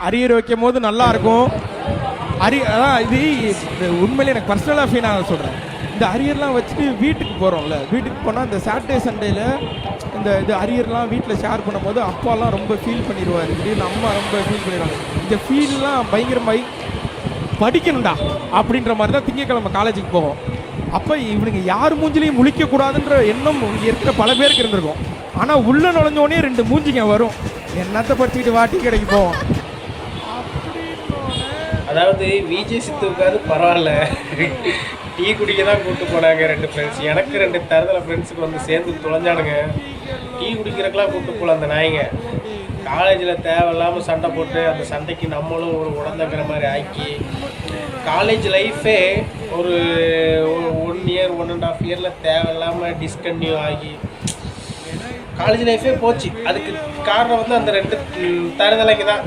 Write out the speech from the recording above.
Arrear வைக்கும் போது நல்லா இருக்கும். அதான் இது உண்மையிலே எனக்கு பர்சனலாக ஃபீல் நான் சொல்கிறேன். இந்த அரியர்லாம் வச்சுட்டு வீட்டுக்கு போகிறோம்ல, வீட்டுக்கு போனால் இந்த சாட்டர்டே சண்டேல இது அரியர்லாம் வீட்டில் ஷேர் பண்ணும்போது அப்பாலாம் ரொம்ப ஃபீல் பண்ணிடுவார். திடீர்னு அம்மா ரொம்ப ஃபீல் பண்ணிடுவாங்க. இந்த ஃபீல்லாம் பயங்கரமாகி படிக்கணும்டா அப்படின்ற மாதிரி தான் திங்கக்கிழமை காலேஜுக்கு போவோம். அப்போ இவனுங்க யார் மூஞ்சிலையும் முழிக்கக்கூடாதுன்ற எண்ணம் இங்கே இருக்கிற பல பேருக்கு இருந்திருக்கும். ஆனால் உள்ளே நுழைஞ்சோடனே 2 மூஞ்சிங்க வரும். என்னத்தை படிச்சுக்கிட்டு வாட்டி கடைக்கு போவோம். அதாவது விஜய் சித்துவுக்காவது பரவாயில்ல, டீ குடிக்க தான் கூப்பிட்டு போனாங்க 2 ஃப்ரெண்ட்ஸ். எனக்கு 2 தரதல ஃப்ரெண்ட்ஸுக்கு வந்து சேர்ந்து தொலைஞ்சானுங்க. டீ குடிக்கிறக்கெலாம் கூப்பிட்டு போகல அந்த நாய்ங்க. காலேஜில் தேவையில்லாமல் சண்டை போட்டு அந்த சண்டைக்கு நம்மளும் ஒரு உடந்தங்கிற மாதிரி ஆக்கி காலேஜ் லைஃபே ஒரு 1 இயர் 1.5 இயரில் தேவையில்லாமல் டிஸ்கன்டினியூ ஆகி காலேஜ் லைஃபே போச்சு. அதுக்கு காரணம் வந்து அந்த 2 தரதலைக்கு தான்.